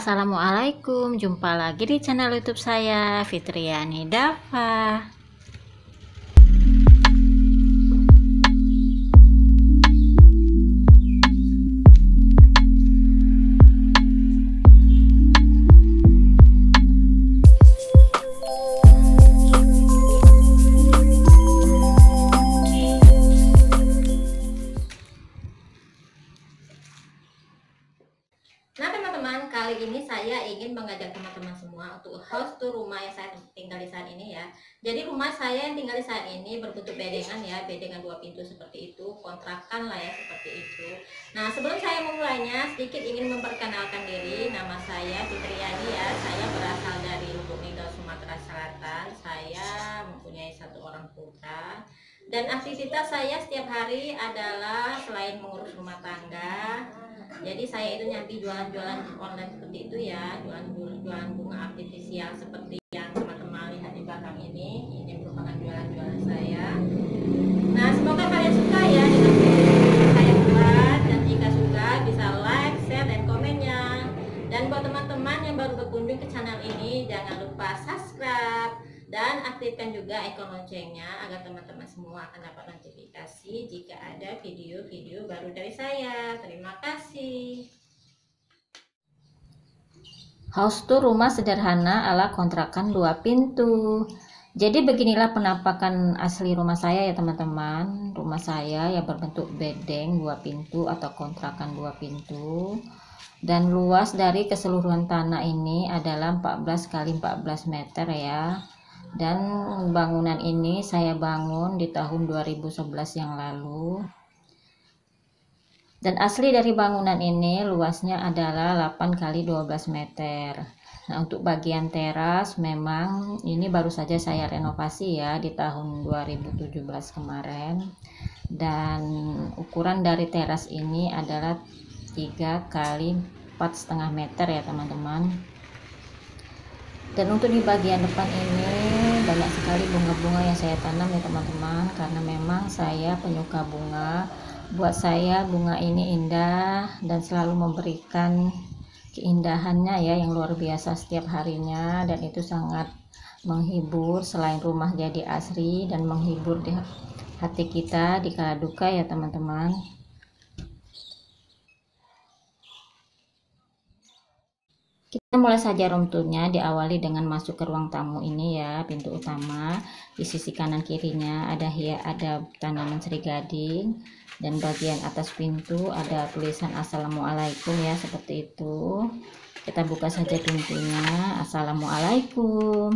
Assalamualaikum, jumpa lagi di channel YouTube saya, Fitriani Dafa. Nah teman-teman, kali ini saya ingin mengajak teman-teman semua untuk house tour rumah yang saya tinggal di saat ini ya. Jadi rumah saya yang tinggal di saat ini berbentuk bedengan ya, bedengan 2 pintu seperti itu, kontrakan lah ya seperti itu. Nah sebelum saya memulainya, sedikit ingin memperkenalkan diri. Nama saya Fitriani ya, saya berasal dari Lubuk Linggau, Sumatera Selatan. Saya mempunyai 1 orang putra. Dan aktivitas saya setiap hari adalah selain mengurus rumah tangga, jadi saya itu nyambi jualan-jualan online seperti itu ya, jualan bunga artifisial seperti yang teman-teman lihat di belakang ini merupakan jualan-jualan saya. Nah semoga kalian suka ya dengan video yang saya buat, dan jika suka bisa like, share, dan komennya. Dan buat teman-teman yang baru berkunjung ke channel ini, jangan lupa subscribe dan aktifkan juga ikon loncengnya agar teman-teman semua akan dapat notifikasi jika ada video-video baru dari saya. Terima kasih. House tour rumah sederhana ala kontrakan 2 pintu. Jadi beginilah penampakan asli rumah saya ya teman-teman. Rumah saya yang berbentuk bedeng 2 pintu atau kontrakan 2 pintu. Dan luas dari keseluruhan tanah ini adalah 14 kali 14 meter ya. Dan bangunan ini saya bangun di tahun 2011 yang lalu. Dan asli dari bangunan ini luasnya adalah 8 kali 12 meter. Nah, untuk bagian teras memang ini baru saja saya renovasi ya di tahun 2017 kemarin. Dan ukuran dari teras ini adalah 3 kali 4,5 meter ya teman-teman. Dan untuk di bagian depan ini banyak sekali bunga-bunga yang saya tanam ya teman-teman, karena memang saya penyuka bunga. Buat saya bunga ini indah dan selalu memberikan keindahannya ya yang luar biasa setiap harinya, dan itu sangat menghibur. Selain rumah jadi asri dan menghibur di hati kita di kala duka ya teman-teman. Kita mulai saja room tournya, diawali dengan masuk ke ruang tamu ini ya, pintu utama. Di sisi kanan kirinya ada tanaman serigading, dan bagian atas pintu ada tulisan Assalamualaikum ya, seperti itu. Kita buka saja pintunya. Assalamualaikum.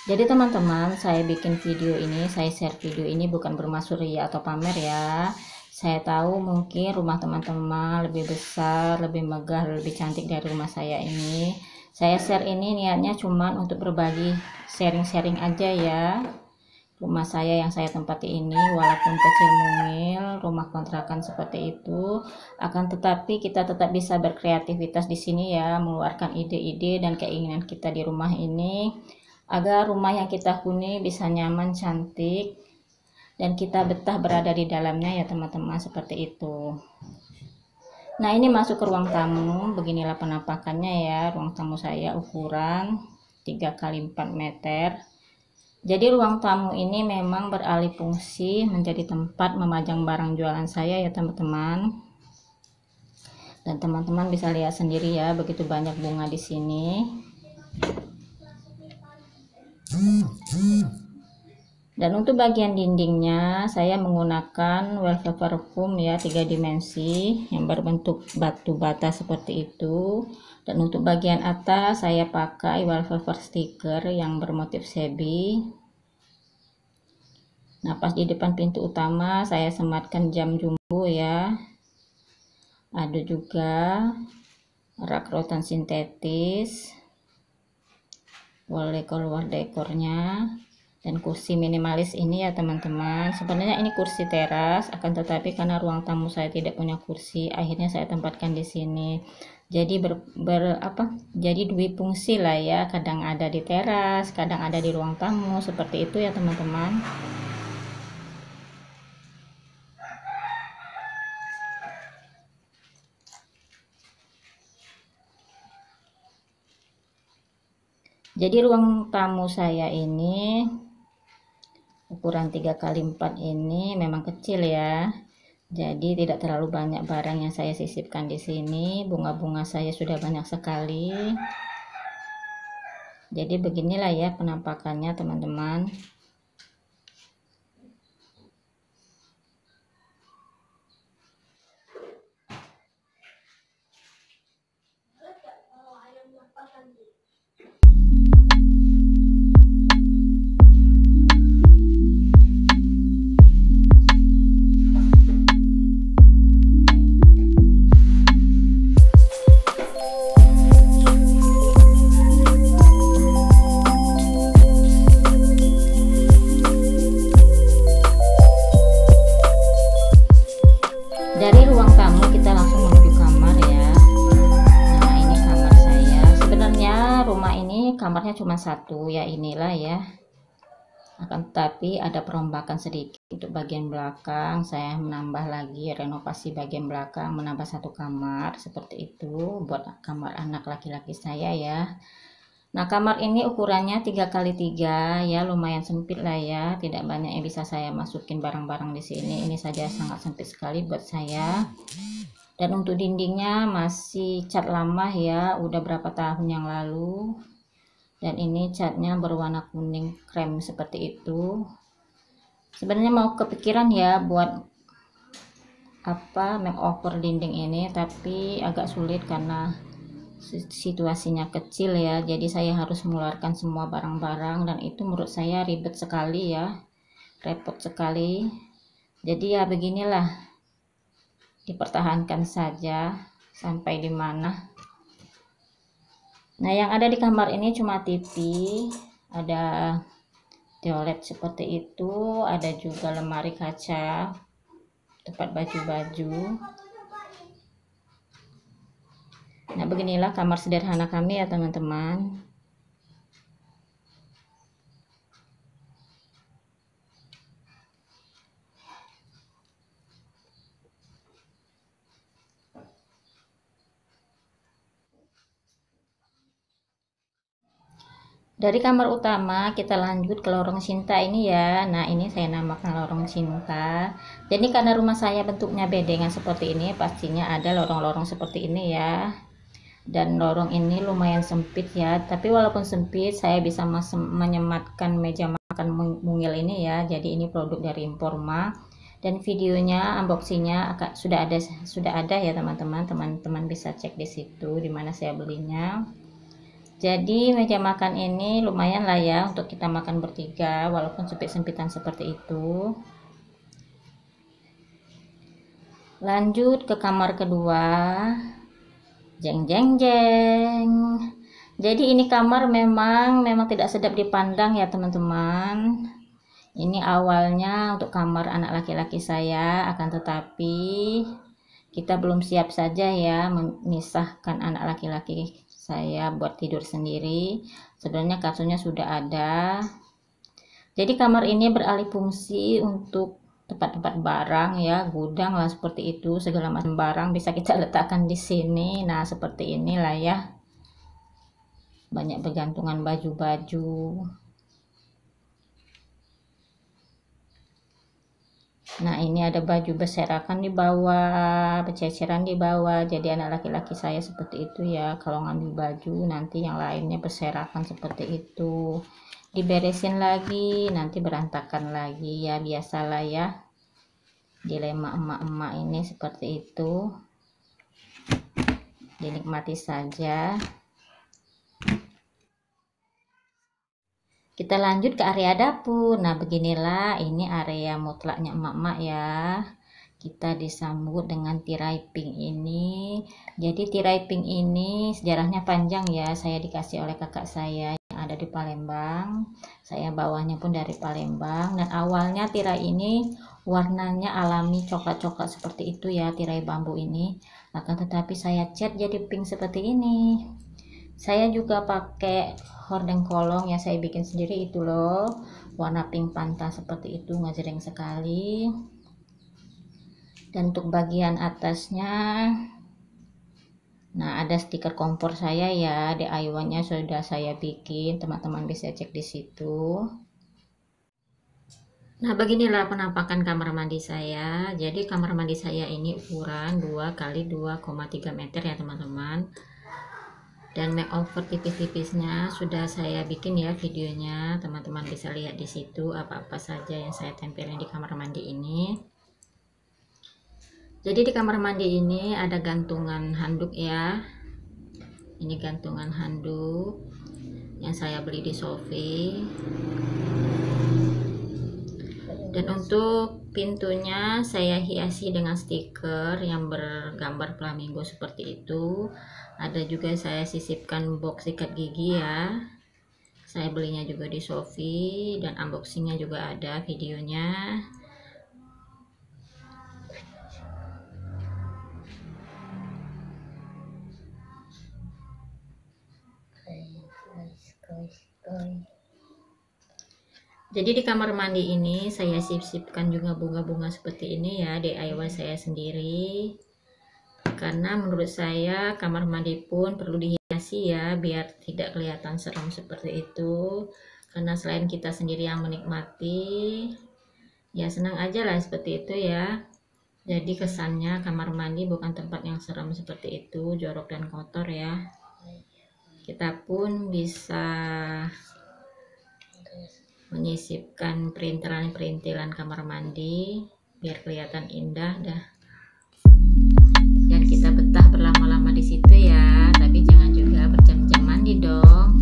Jadi teman-teman, saya bikin video ini, saya share video ini bukan bermaksud ria atau pamer ya. Saya tahu mungkin rumah teman-teman lebih besar, lebih megah, lebih cantik dari rumah saya ini. Saya share ini niatnya cuman untuk berbagi, sharing-sharing aja ya. Rumah saya yang saya tempati ini walaupun kecil mungil, rumah kontrakan seperti itu, akan tetapi kita tetap bisa berkreativitas di sini ya, mengeluarkan ide-ide dan keinginan kita di rumah ini agar rumah yang kita huni bisa nyaman, cantik, dan kita betah berada di dalamnya ya teman-teman, seperti itu. Nah ini masuk ke ruang tamu, beginilah penampakannya ya. Ruang tamu saya ukuran 3 kali 4 meter. Jadi ruang tamu ini memang beralih fungsi menjadi tempat memajang barang jualan saya ya teman-teman. Dan teman-teman bisa lihat sendiri ya, begitu banyak bunga di sini. Dan untuk bagian dindingnya saya menggunakan wallpaper foam ya, 3 dimensi yang berbentuk batu bata seperti itu. Dan untuk bagian atas saya pakai wallpaper stiker yang bermotif sebi. Nah pas di depan pintu utama saya sematkan jam jumbo ya. Ada juga rak rotan sintetis, wall dekor luar dekornya, dan kursi minimalis ini ya teman-teman. Sebenarnya ini kursi teras, akan tetapi karena ruang tamu saya tidak punya kursi, akhirnya saya tempatkan di sini. Jadi jadi dua fungsi lah ya, kadang ada di teras, kadang ada di ruang tamu, seperti itu ya teman-teman. Jadi ruang tamu saya ini ukuran 3x4 ini memang kecil ya. Jadi tidak terlalu banyak barang yang saya sisipkan di sini. Bunga-bunga saya sudah banyak sekali. Jadi beginilah ya penampakannya teman-teman. Dari ruang tamu kita langsung menuju kamar ya. Nah ini kamar saya. Sebenarnya rumah ini kamarnya cuma satu ya, inilah ya. Akan tetapi ada perombakan sedikit untuk bagian belakang. Saya menambah lagi, renovasi bagian belakang, menambah satu kamar seperti itu buat kamar anak laki-laki saya ya. Nah kamar ini ukurannya 3x3 ya, lumayan sempit lah ya, tidak banyak yang bisa saya masukin barang-barang di sini. Ini saja sangat sempit sekali buat saya. Dan untuk dindingnya masih cat lama ya, udah berapa tahun yang lalu. Dan ini catnya berwarna kuning krem seperti itu. Sebenarnya mau kepikiran ya buat makeover dinding ini, tapi agak sulit karena situasinya kecil ya, jadi saya harus mengeluarkan semua barang-barang dan itu menurut saya ribet sekali ya, repot sekali. Jadi ya beginilah, dipertahankan saja sampai di mana. Nah yang ada di kamar ini cuma TV, ada toilet seperti itu, ada juga lemari kaca tempat baju-baju. Nah beginilah kamar sederhana kami ya teman-teman. Dari kamar utama kita lanjut ke lorong cinta ini ya. Nah ini saya namakan lorong cinta. Jadi karena rumah saya bentuknya bedengan seperti ini, pastinya ada lorong-lorong seperti ini ya. Dan lorong ini lumayan sempit ya, tapi walaupun sempit saya bisa menyematkan meja makan mungil ini ya. Jadi ini produk dari Informa dan videonya unboxingnya sudah ada ya teman-teman. Teman-teman bisa cek di situ dimana saya belinya. Jadi meja makan ini lumayan lah ya untuk kita makan bertiga walaupun sempit-sempitan seperti itu. Lanjut ke kamar kedua. Jeng jeng jeng. Jadi ini kamar memang tidak sedap dipandang ya teman-teman. Ini awalnya untuk kamar anak laki-laki saya, akan tetapi kita belum siap saja ya memisahkan anak laki-laki saya buat tidur sendiri. Sebenarnya kasurnya sudah ada. Jadi kamar ini beralih fungsi untuk tempat-tempat barang ya, gudang lah seperti itu, segala macam barang bisa kita letakkan di sini. Nah seperti inilah ya, banyak bergantungan baju-baju. Nah ini ada baju berserakan di bawah, berceceran di bawah. Jadi anak laki-laki saya seperti itu ya, kalau ngambil baju nanti yang lainnya berserakan seperti itu, diberesin lagi nanti berantakan lagi ya, biasalah ya, dilema emak-emak ini seperti itu. Dinikmati saja. Kita lanjut ke area dapur. Nah beginilah, ini area mutlaknya emak-emak ya. Kita disambut dengan tirai pink ini. Jadi tirai pink ini sejarahnya panjang ya, saya dikasih oleh kakak saya yang ada di Palembang. Saya bawahnya pun dari Palembang, dan awalnya tirai ini warnanya alami coklat-coklat seperti itu ya, tirai bambu ini. Akan tetapi saya cat jadi pink seperti ini. Saya juga pakai hordeng kolong ya, saya bikin sendiri itu loh, warna pink pantas seperti itu, ngejreng sekali. Dan untuk bagian atasnya, Nah, ada stiker kompor saya ya, DIY-nya sudah saya bikin, teman-teman bisa cek di situ. Nah, beginilah penampakan kamar mandi saya. Jadi kamar mandi saya ini ukuran 2 x 2,3 meter ya teman-teman. Dan makeover tipis-tipisnya sudah saya bikin ya videonya. Teman-teman bisa lihat di situ apa-apa saja yang saya tempelin di kamar mandi ini. Jadi di kamar mandi ini ada gantungan handuk ya. Ini gantungan handuk yang saya beli di Shopee. Dan untuk pintunya saya hiasi dengan stiker yang bergambar flamingo seperti itu. Ada juga saya sisipkan box sikat gigi ya. Saya belinya juga di Shopee dan unboxingnya juga ada videonya. Jadi di kamar mandi ini saya sisipkan juga bunga-bunga seperti ini ya, DIY saya sendiri. Karena menurut saya kamar mandi pun perlu dihiasi ya, biar tidak kelihatan serem seperti itu. Karena selain kita sendiri yang menikmati, ya senang aja lah seperti itu ya. Jadi kesannya kamar mandi bukan tempat yang serem seperti itu, jorok dan kotor ya. Kita pun bisa menyisipkan perintilan-perintilan kamar mandi biar kelihatan indah dah. Dan kita betah berlama-lama di situ ya, tapi jangan juga berjam-jam mandi dong.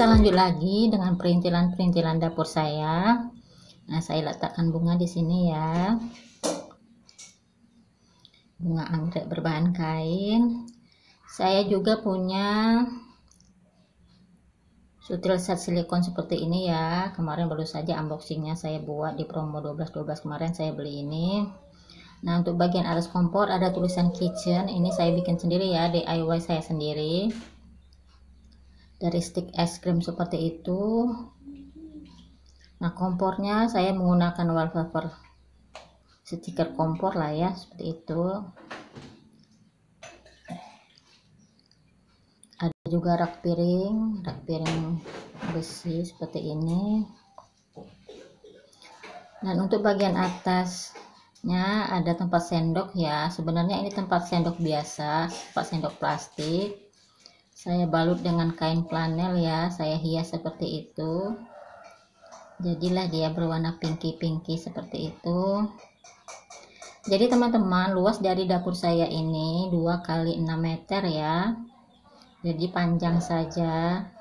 Lanjut lagi dengan perintilan-perintilan dapur saya. Nah, saya letakkan bunga di sini ya. Bunga anggrek berbahan kain. Saya juga punya sutil set silikon seperti ini ya. Kemarin baru saja unboxingnya saya buat di promo 12-12 kemarin saya beli ini. Nah, untuk bagian atas kompor ada tulisan kitchen. Ini saya bikin sendiri ya, DIY saya sendiri. Dari stick es krim seperti itu. Nah, kompornya saya menggunakan wallpaper stiker kompor lah ya, seperti itu. Ada juga rak piring besi seperti ini. Dan untuk bagian atasnya ada tempat sendok ya. Sebenarnya ini tempat sendok biasa, tempat sendok plastik. Saya balut dengan kain flanel ya, saya hias seperti itu. Jadilah dia berwarna pinky-pinky seperti itu. Jadi teman-teman, luas dari dapur saya ini 2 x 6 meter ya. Jadi panjang saja.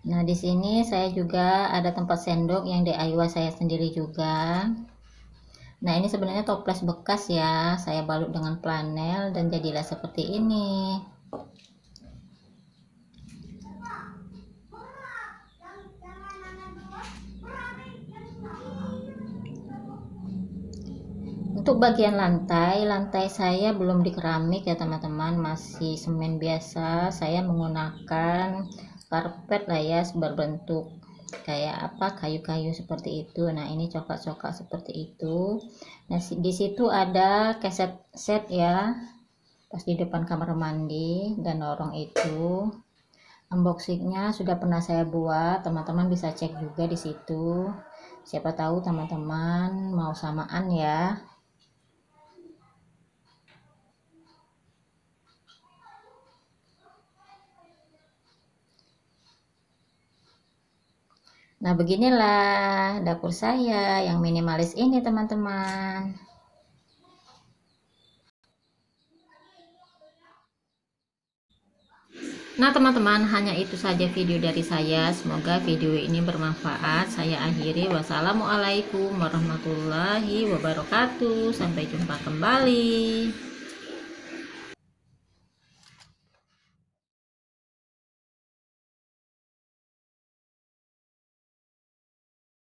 Nah, di sini saya juga ada tempat sendok yang DIY saya sendiri juga. Nah, ini sebenarnya toples bekas ya, saya balut dengan flanel dan jadilah seperti ini. Untuk bagian lantai saya belum di keramik ya teman-teman, masih semen biasa. Saya menggunakan karpet lah ya, berbentuk kayak apa, kayu-kayu seperti itu. Nah, ini coklat-coklat seperti itu. Nah, di situ ada keset set ya, pas di depan kamar mandi dan lorong itu. Unboxingnya sudah pernah saya buat, teman-teman bisa cek juga di situ. Siapa tahu teman-teman mau samaan ya. Nah, beginilah dapur saya yang minimalis ini teman-teman. Nah teman-teman, hanya itu saja video dari saya. Semoga video ini bermanfaat. Saya akhiri. Wassalamualaikum warahmatullahi wabarakatuh. Sampai jumpa kembali.